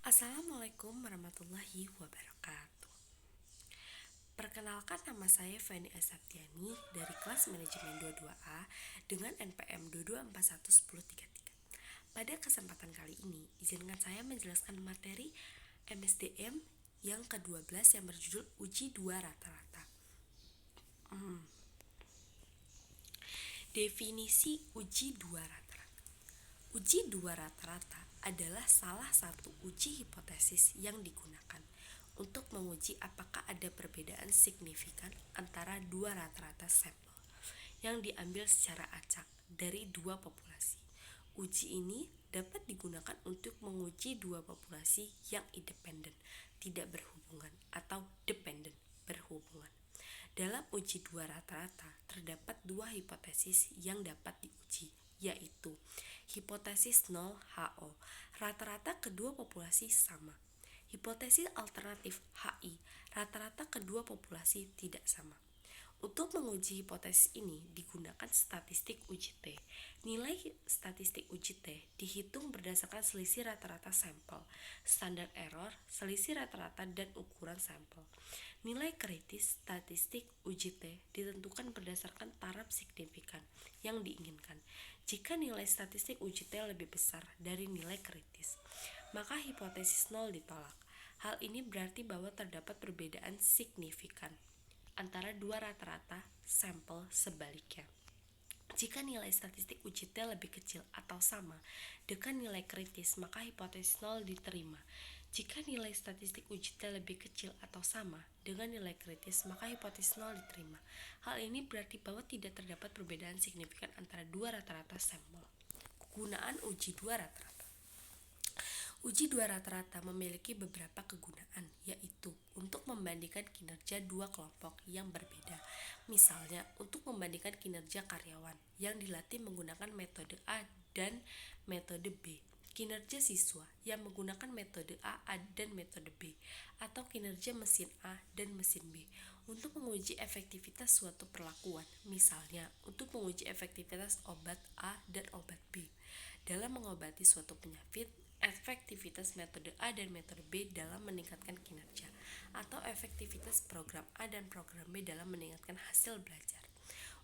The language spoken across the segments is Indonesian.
Assalamualaikum warahmatullahi wabarakatuh. Perkenalkan, nama saya Feni Asaptiani dari kelas manajemen 22A dengan NPM 22411033. Pada kesempatan kali ini, izinkan saya menjelaskan materi MSDM yang ke-12 yang berjudul Uji 2 Rata-rata. Definisi uji 2 rata-rata. Uji 2 rata-rata adalah salah satu uji hipotesis yang digunakan untuk menguji apakah ada perbedaan signifikan antara dua rata-rata sampel yang diambil secara acak dari dua populasi. Uji ini dapat digunakan untuk menguji dua populasi yang independen, tidak berhubungan, atau dependen, berhubungan. Dalam uji dua rata-rata, terdapat dua hipotesis yang dapat diuji, yaitu hipotesis 0 HO, rata-rata kedua populasi sama. Hipotesis alternatif HI, rata-rata kedua populasi tidak sama. Untuk menguji hipotesis ini digunakan statistik uji T. Nilai statistik uji T dihitung berdasarkan selisih rata-rata sampel, standar error, selisih rata-rata, dan ukuran sampel. Nilai kritis statistik uji T ditentukan berdasarkan taraf signifikan yang diinginkan. Jika nilai statistik uji T lebih besar dari nilai kritis, maka hipotesis 0 ditolak. Hal ini berarti bahwa terdapat perbedaan signifikan antara dua rata-rata sampel. Sebaliknya, jika nilai statistik uji T lebih kecil atau sama dengan nilai kritis, maka hipotesis 0 diterima. Jika nilai statistik uji T lebih kecil atau sama dengan nilai kritis, maka hipotesis 0 diterima. Hal ini berarti bahwa tidak terdapat perbedaan signifikan antara dua rata-rata sampel. Kegunaan uji dua rata-rata. Uji dua rata-rata memiliki beberapa kegunaan, yaitu untuk membandingkan kinerja dua kelompok yang berbeda. Misalnya, untuk membandingkan kinerja karyawan yang dilatih menggunakan metode A dan metode B, kinerja siswa yang menggunakan metode A dan metode B, atau kinerja mesin A dan mesin B. Untuk menguji efektivitas suatu perlakuan, misalnya untuk menguji efektivitas obat A dan obat B dalam mengobati suatu penyakit, efektivitas metode A dan metode B dalam meningkatkan kinerja, atau efektivitas program A dan program B dalam meningkatkan hasil belajar.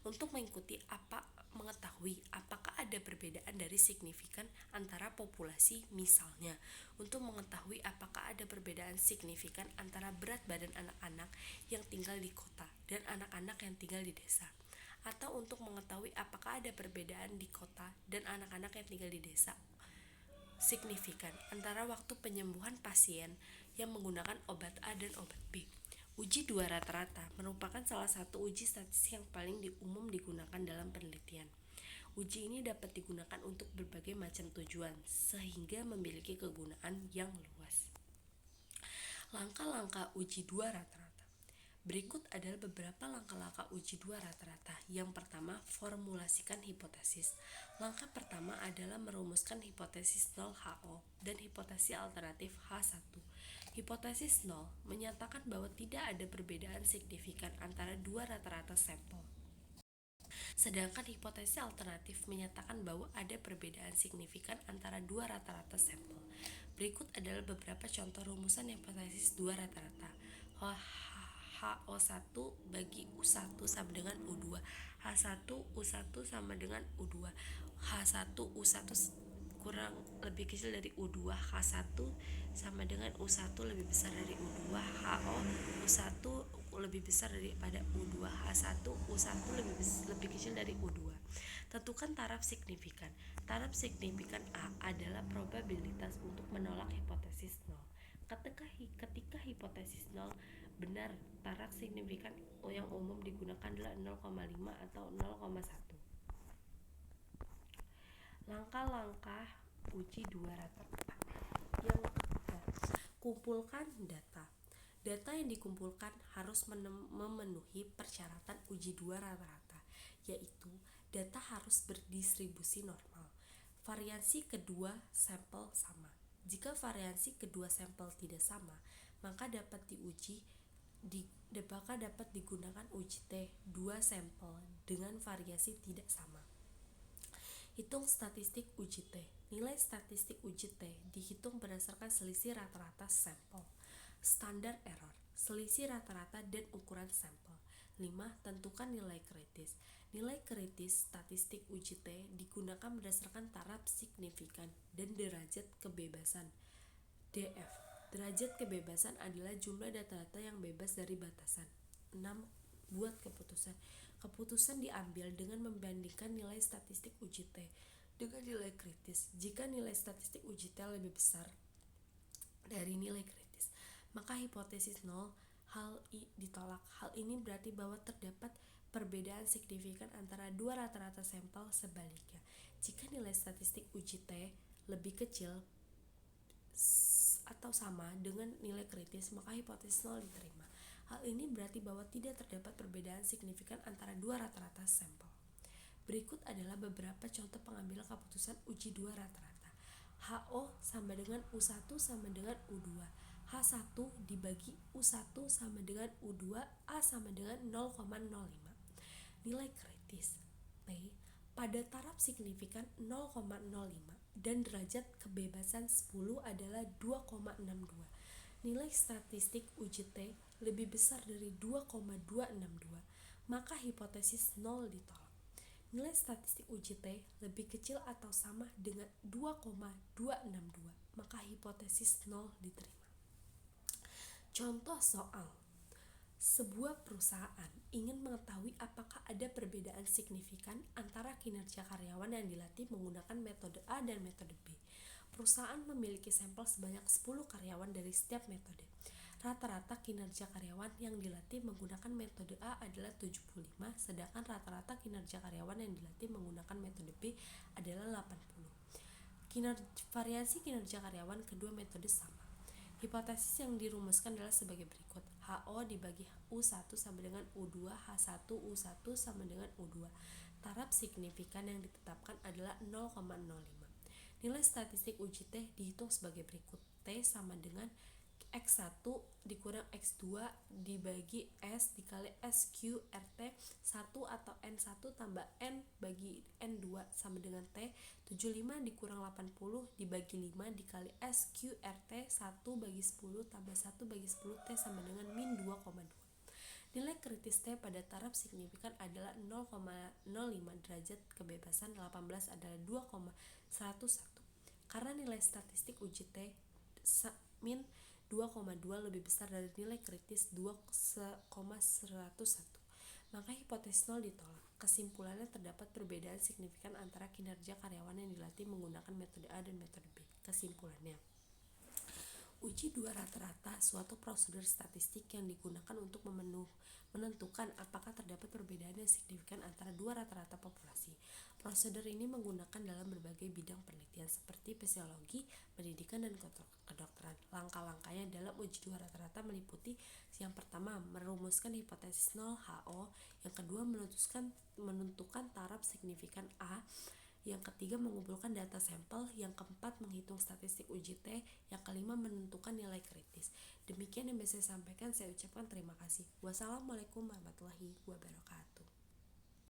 Untuk mengetahui apakah ada perbedaan dari signifikan antara populasi, misalnya untuk mengetahui apakah ada perbedaan signifikan antara berat badan anak-anak yang tinggal di kota dan anak-anak yang tinggal di desa, atau untuk mengetahui apakah ada perbedaan di kota dan anak-anak yang tinggal di desa signifikan antara waktu penyembuhan pasien yang menggunakan obat A dan obat B. Uji dua rata-rata merupakan salah satu uji statistik yang paling umum digunakan dalam penelitian. Uji ini dapat digunakan untuk berbagai macam tujuan, sehingga memiliki kegunaan yang luas. Langkah-langkah uji dua rata-rata. Berikut adalah beberapa langkah-langkah uji dua rata-rata. Yang pertama, formulasikan hipotesis. Langkah pertama adalah merumuskan hipotesis 0 HO dan hipotesis alternatif H1. Hipotesis 0 menyatakan bahwa tidak ada perbedaan signifikan antara dua rata-rata sampel. Sedangkan hipotesis alternatif menyatakan bahwa ada perbedaan signifikan antara dua rata-rata sampel. Berikut adalah beberapa contoh rumusan hipotesis dua rata-rata. HO1 bagi U1 sama dengan U2, H1 U1 sama dengan U2, H1 U1 kurang lebih kecil dari U2, H1 sama dengan U1 lebih besar dari U2, HO U1 lebih besar daripada U2, H1 U1 lebih kecil dari U2. Tentukan taraf signifikan. Taraf signifikan A adalah probabilitas untuk menolak hipotesis 0. Ketika hipotesis 0 benar, taraf signifikan yang umum digunakan adalah 0,5 atau 0,1. Langkah-langkah uji dua rata-rata. Yang ketiga, kumpulkan data. Data yang dikumpulkan harus memenuhi persyaratan uji dua rata-rata, yaitu data harus berdistribusi normal. Variansi kedua sampel sama. Jika variansi kedua sampel tidak sama, maka dapat digunakan uji T dua sampel dengan variasi tidak sama. Hitung statistik uji T. Nilai statistik uji T dihitung berdasarkan selisih rata-rata sampel. Standar error, selisih rata-rata dan ukuran sampel. 5. Tentukan nilai kritis. Nilai kritis statistik uji T digunakan berdasarkan taraf signifikan dan derajat kebebasan. DF. Derajat kebebasan adalah jumlah data-data yang bebas dari batasan. 6. Buat keputusan. Keputusan diambil dengan membandingkan nilai statistik uji T dengan nilai kritis. Jika nilai statistik uji T lebih besar dari nilai kritis, maka hipotesis nol hal ditolak. Hal ini berarti bahwa terdapat perbedaan signifikan antara dua rata-rata sampel. Sebaliknya, jika nilai statistik uji T lebih kecil atau sama dengan nilai kritis, maka hipotesis nol diterima. Hal ini berarti bahwa tidak terdapat perbedaan signifikan antara dua rata-rata sampel. Berikut adalah beberapa contoh pengambilan keputusan uji dua rata-rata. HO sama dengan U1 sama dengan U2. H1 dibagi U1 sama dengan U2, A sama dengan 0,05. Nilai kritis T pada taraf signifikan 0,05 dan derajat kebebasan 10 adalah 2,62. Nilai statistik uji T lebih besar dari 2,262, maka hipotesis nol ditolak. Nilai statistik uji T lebih kecil atau sama dengan 2,262, maka hipotesis nol diterima. Contoh soal. Sebuah perusahaan ingin mengetahui apakah ada perbedaan signifikan antara kinerja karyawan yang dilatih menggunakan metode A dan metode B. Perusahaan memiliki sampel sebanyak 10 karyawan dari setiap metode. Rata-rata kinerja karyawan yang dilatih menggunakan metode A adalah 75, sedangkan rata-rata kinerja karyawan yang dilatih menggunakan metode B adalah 80. Variasi kinerja karyawan kedua metode sama. Hipotesis yang dirumuskan adalah sebagai berikut. HO dibagi U1 sama dengan U2, H1 U1 sama dengan U2. Taraf signifikan yang ditetapkan adalah 0,05. Nilai statistik uji T dihitung sebagai berikut. T sama dengan X1 dikurang X2 dibagi S dikali SQRT 1 atau N1 tambah N bagi N2 sama dengan T. 75 dikurang 80 dibagi 5 dikali SQRT 1 bagi 10 tambah 1 bagi 10 T sama dengan min 2,2. Nilai kritis T pada taraf signifikan adalah 0,05, derajat kebebasan 18 adalah 2,101. Karena nilai statistik uji T min 2,2 lebih besar dari nilai kritis 2,101, maka hipotesis nol ditolak. Kesimpulannya, terdapat perbedaan signifikan antara kinerja karyawan yang dilatih menggunakan metode A dan metode B. Kesimpulannya, uji dua rata-rata suatu prosedur statistik yang digunakan untuk menentukan apakah terdapat perbedaan yang signifikan antara dua rata-rata populasi. Prosedur ini menggunakan dalam berbagai bidang penelitian seperti fisiologi, pendidikan, dan kedokteran. Langkah-langkahnya dalam uji dua rata-rata meliputi: yang pertama, merumuskan hipotesis nol HO; yang kedua, menentukan taraf signifikan A; yang ketiga, mengumpulkan data sampel; yang keempat, menghitung statistik uji T; yang kelima, menentukan nilai kritis. Demikian yang bisa saya sampaikan. Saya ucapkan terima kasih. Wassalamualaikum warahmatullahi wabarakatuh.